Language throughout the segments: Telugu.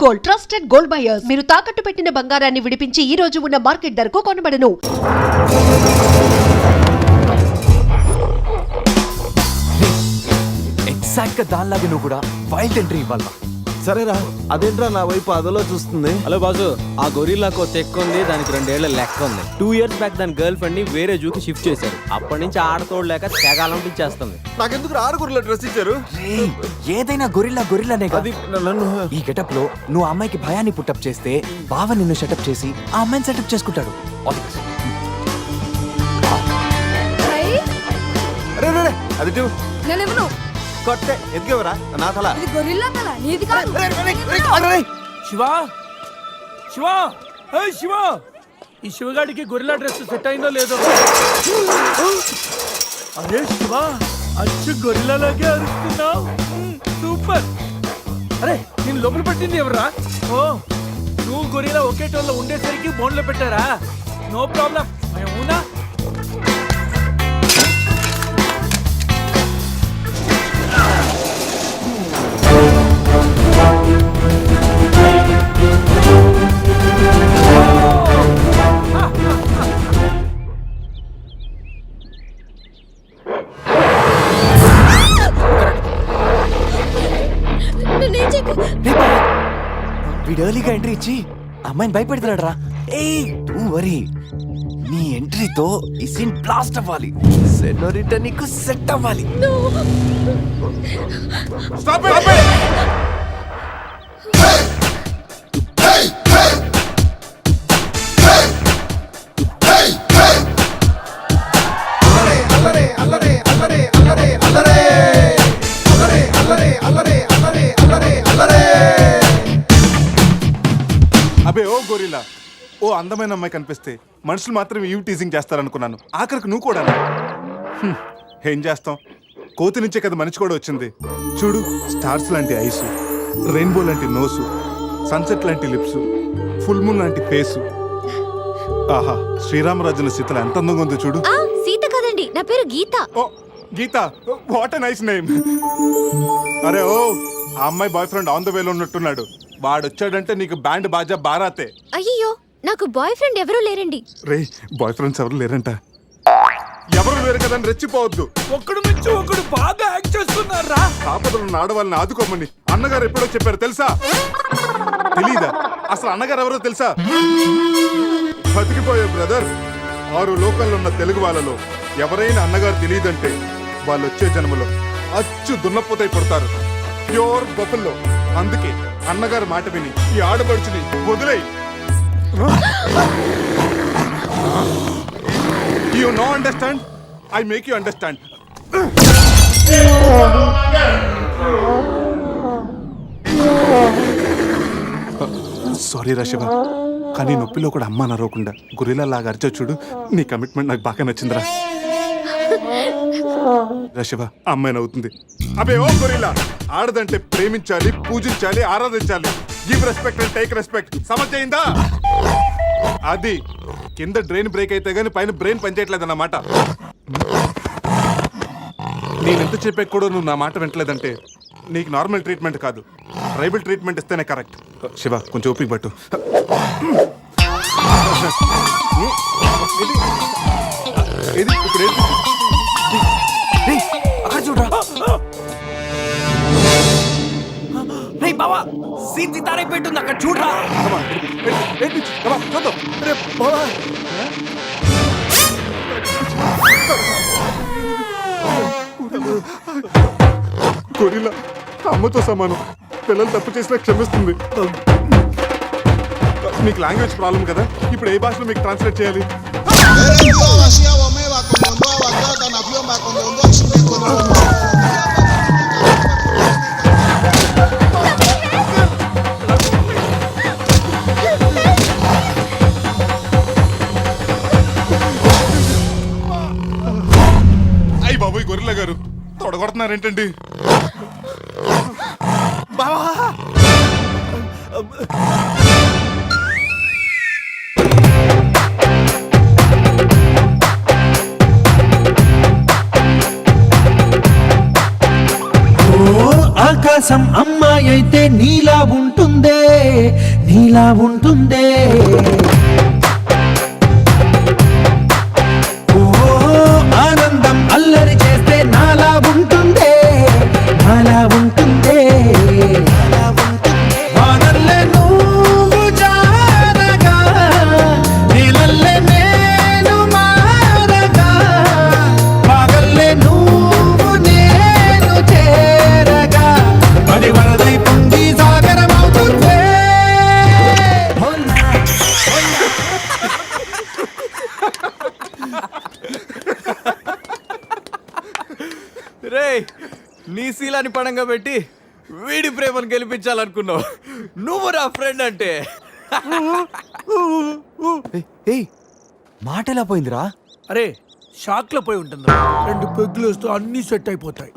Gold, trusted gold buyers. మీరు తాకట్టు పెట్టిన బంగారాన్ని విడిపించి ఈ రోజు ఉన్న మార్కెట్ ధరకు కొనబడను. ఎగ్జాక్ట్ గా దానిలాగే నువ్వు కూడా వైల్డ్ ఎంట్రీ ఇవ్వాలా? సరేరా, అదేంట్రా నా వైపు అదలో చూస్తుంది. హలో బాసు, ఆ గొరిల్లాకు తెక్క ఉంది, దానికి 2 ఏళ్ల లెక్క ఉంది. 2 years బ్యాక్ దాని గర్ల్ ఫ్రెండ్ ని వేరే జూకి షిఫ్ట్ చేశారు. అప్పటి నుంచి ఆడతోడలేక తెగాలంపించేస్తుంది. నాకెందుకు ఆరుగురులో డ్రెస్ ఇచ్చారు? ఏదైనా గొరిల్లానే అది నన్ను ఈ గెటప్ లో నువ్వు ఆ అమ్మాయికి భయాన్ని పుట్టప్ చేస్తే బావ నిన్ను సెటప్ చేసి ఆ అమ్మాయిని సెటప్ చేసుకుంటాడు. All the best. అరే రే, అది ఇటు. నేనెవను? కొట్టే ఎదిగేవరా నా తల. ఇది గొరిల్లా తల, నీది కాదు. శివా శివా శివా, ఈ శివగాడికి గొరిల్లా డ్రెస్ సెట్ అయిందో లేదో. అరే శివా, అచ్చు గొరిల్లాలాగే అరుస్తున్నావు. సూపర్. అరే నేను లోపల పెట్టింది ఎవరా? ఓ, నువ్వు గొరిల్లా ఒకే టోన్లో ఉండేసరికి బోన్లో పెట్టారా? నో ప్రాబ్లం, మేమునా. వీడు ఎర్లీగా ఎంట్రీ ఇచ్చి అమ్మాయిని భయపెడుతున్నాడు రా. డోంట్ వరీ, నీ ఎంట్రీతో ఈ సీన్ బ్లాస్ట్ అవ్వాలి. సెనోరిటా నీకు సెట్ అవ్వాలి. Stop it. అబే ఓ గొరిల్లా, ఓ అందమైన అమ్మాయి కనిపిస్తే మనుషులు మాత్రం ఈవ్ టీజింగ్ చేస్తారనుకున్నాను. ఆఖరికి నువ్వు కూడా. ఏం చేస్తాం, కోతి నుంచే కదా మనిషి కూడా వచ్చింది. చూడు, స్టార్స్ లాంటి ఐసు, రెయిన్బో లాంటి నోసు, సన్సెట్ లాంటి లిప్స్, ఫుల్ మూన్ లాంటి ఫేసు. ఆహా, శ్రీరామరాజుల సీతలు ఎంత అందంగా ఉందో చూడు. సీత కదండి, నా పేరు గీత. ఓ గీత, వాట్ ఎ నైస్ నేమ్. అరే ఓ, ఆ అమ్మాయి బాయ్ ఫ్రెండ్ ఆన్ ద వేలో ఉన్నట్టున్నాడు. వాడొచ్చాడంటే నీకు బ్యాండ్ బాజా బారాతే. అయ్యో, నాకు బాయ్ ఫ్రెండ్ ఎవరూ లేరండి. రే, బాయ్ ఫ్రెండ్స్ ఎవరు లేరంట. ఎవరు లేరు కదా అని రెచ్చిపోవద్దు. ఒక్కడు నుంచి ఒకడు బాగా యాక్ట్ చేస్తున్నారా? ఆపదలున్న ఆడవాళ్ళని ఆదుకోమని అన్నగారు ఎప్పుడో చెప్పారు తెలుసా? తెలీదా? అసలు అన్నగారు ఎవరో తెలుసా? బతికిపోయే బ్రదర్, 6 లోకల్లో ఉన్న తెలుగు వాళ్ళలో ఎవరైనా అన్నగారు తెలియదంటే వాళ్ళు వచ్చే జన్మలో అచ్చు దున్నపోతై పుడతారు. Pure buffalo. అందుకే అన్నగారు మాట విని ఈ ఆడపడుచుని వదిలేయి. You no understand? I make you understand. Sorry రా శివ, కానీ నొప్పిలో కూడా అమ్మ నరవకుండా గురిలా లాగా అరిచో చూడు. నీ కమిట్మెంట్ నాకు బాగా నచ్చిందిరా. శివ, అమ్మాయి నవ్వుతుంది. అబే ఓ గొరిల్లా, ఆడదంటే ప్రేమించాలి, పూజించాలి, ఆరాధించాలి. Give respect and take respect. సమస్యయిందా? అది కింద డ్రైన్ బ్రేక్ అయితే గానీ పైన బ్రెయిన్ పనిచేయట్లేదు అన్నమాట. నేనెంత చెప్పే కూడా నువ్వు నా మాట వింటలేదంటే నీకు నార్మల్ ట్రీట్మెంట్ కాదు, ట్రైబల్ ట్రీట్మెంట్ ఇస్తేనే కరెక్ట్. శివ, కొంచెం ఓపిక పట్టు. ఇది ఇప్పుడు అక్కడ చూడరా. రే బావా, సీన్ తారైపోయింది అక్కడ చూడరా. గొరిల్లా అమ్మతో సమానం. పిల్లలు తప్పు చేసినా క్షమిస్తుంది. మీకు లాంగ్వేజ్ ప్రాబ్లం కదా, ఇప్పుడు ఏ భాషలో మీకు ట్రాన్స్లేట్ చేయాలి? అయ్యి బాబోయ్, గొరిల్లా గారు తొడగొడుతున్నారేంటండి? బావా, ఆకాశం అమ్మాయి అయితే నీలా ఉంటుందే, నీలా ఉంటుందే ఓ ఆనందం అల్లరి చేస్తే నాలా ఉంటుందే నాలా ఉంటుందే వానల్లే నువ్వు జారగా నీలల్లే నేను మారగా పగల్లే నువ్వు నేను చేరగా పడి వరదై పొంగి సాగరమవుతుందే రే నీ శీలాన్ని పడంగా పెట్టి వీడి ప్రేమను గెలిపించాలనుకున్నావు నువ్వు నా ఫ్రెండ్ అంటే ఏయ్ మాట ఎలా పోయిందిరా అరే షాక్ లో పోయి ఉంటుంది 2 పెగ్గులు వస్తూ అన్ని సెట్ అయిపోతాయి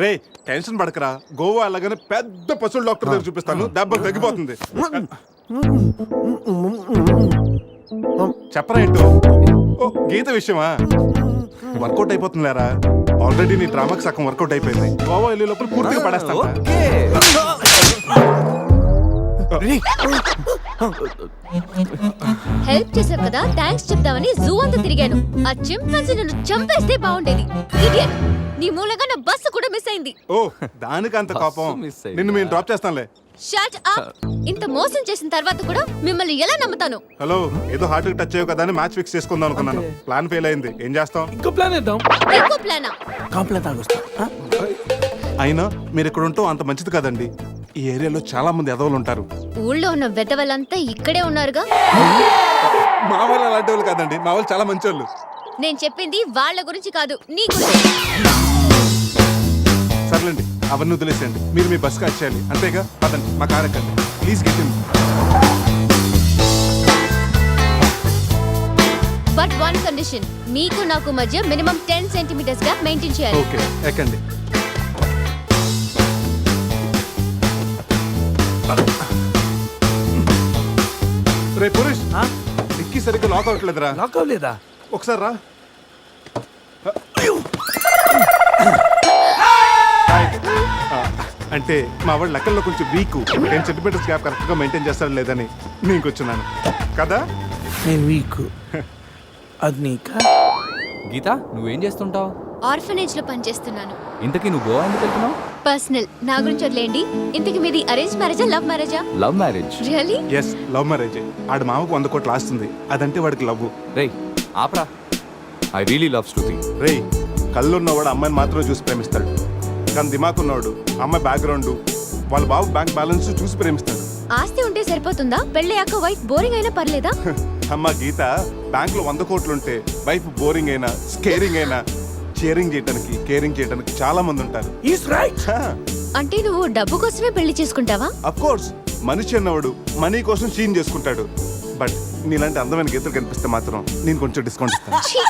రే టెన్షన్ పడకరా గోవా అలాగనే పెద్ద పశువుల డాక్టర్ దగ్గర చూపిస్తాను దెబ్బ తగ్గిపోతుంది చెప్పరా ఏంటో ఓ గీత విషయమా వర్కౌట్ అయిపోతుంది లేరా ఆల్రెడీ నీ డ్రామాకి సగం వర్కౌట్ అయిపోయింది గోవా వెళ్ళే లోపల పూర్తిగా పడేస్తాను ఓకే హెల్ప్ చేసావు కదా థ్యాంక్స్ చెప్దామని జూ అంతా తిరిగాను. ఆ చింపాంజీ నన్ను చంపేస్తే బాగుండేది. ఇడియట్, నీ మూలంగా నా బస్సు కూడా మిస్ అయింది. ఓ దానికి అంత కోపం miss అయిందా? నిన్ను మేము డ్రాప్ చేస్తాంలే. Shut up. ఇంత మోసం చేసిన తర్వాత కూడా మిమ్మల్ని ఎలా నమ్ముతాను? హలో ఏదో హార్ట్ టచ్ అయ్యో కదా అని మ్యాచ్ ఫిక్స్ చేసుకుందాం అనుకున్నాను. ప్లాన్ ఫెయిల్ అయింది. ఏం చేస్తాం? ఇంకో ప్లాన్ వేద్దాం. ఇంకో ప్లానా? కాంప్లైంట్ తాగొస్తా. అయినా మీరు ఇక్కడ ఉంటూ అంత మంచిది కదండి. ఈ ఏరియాలో చాలా మంది ఎదవలు ఉంటారు. ఊళ్ళో ఉన్న వెధవలంతా ఇక్కడే ఉన్నారుగా. మా వాళ్ళు అలాంటి వాళ్ళు కాదండి, మా వాళ్ళు చాలా మంచి వాళ్ళు. నేను చెప్పింది వాళ్ళ గురించి కాదు, నీ గురించి. సర్లేండి అవన్నీ వదిలేసేయండి. మీరు మీ బస్కి వచ్చేయాలి అంతేగా. పదండి మా కార్ ఎక్కండి please. Get in. But one condition, మీకు నాకు మధ్య మినిమం 10 సెంటీమీటర్స్ గ్యాప్ మెయింటైన్ చేయాలి. ఓకే ఎక్కండి. రే పురుష్ డిక్కీ సరిగ్గా లాక్ అవ్వట్లేదురా. లాక్ అవ్వలేదా? ఒకసారి రా. అంటే మా వాడు లెక్కల్లో కొంచెం వీక్. 10 సెంటీమీటర్స్ గ్యాప్ కరెక్ట్గా మెయింటైన్ చేస్తాడు లేదని నేను కూర్చున్నాను కదా. నేను వీక్. అది నీకా? గీత నువ్వేం చేస్తుంటావు? ఆర్ఫనేజ్ లో పనిచేస్తున్నాను. ఇంతకీ నువ్వు గోవా ఎందుకు వెళ్తున్నావు? పర్సనల్, నా గురించి వదిలేండి. ఇంతకి మీది అరేంజ్ మ్యారేజా, లవ్ మ్యారేజా? Love marriage. Really? Yes love marriage. ఆడు మామకు 100 కోట్లు ఆస్తుంది. అదంటే వాడికి లవ్. రేయ్ ఆపరా. I really love Shruti. రేయ్ కళ్ళున్నవాడు అమ్మాయిని మాత్రమే చూసి ప్రేమిస్తాడు. కానీ దిమాక్ ఉన్నవాడు అమ్మాయి బ్యాక్గ్రౌండ్ వాళ్ళ బాబు బ్యాంక్ బ్యాలెన్స్ చూసి ప్రేమిస్తాడు. ఆస్తి ఉంటే సరిపోతుందా? పెళ్ళయ్యాక వైఫ్ బోరింగ్ అయినా పర్లేదా? అమ్మ గీత, బ్యాంక్ లో 100 కోట్లుంటే వైఫ్ బోరింగ్ అయినా స్కేరింగ్ అయినా షేరింగ్ చేయడానికి కేరింగ్ చేయడానికి చాలా మంది ఉంటారు. Is right. అంటే నువ్వు డబ్బు కోసమే పెళ్లి చేసుకుంటావా? అఫ్ కోర్స్ మనిషి అన్నవాడు మనీ కోసం షీన్ చేసుకుంటాడు. బట్ నీలాంటి అందమైన గీతలు కనిపిస్తే మాత్రం నేను కొంచెం డిస్కౌంట్ ఇస్తాను. ఛీ!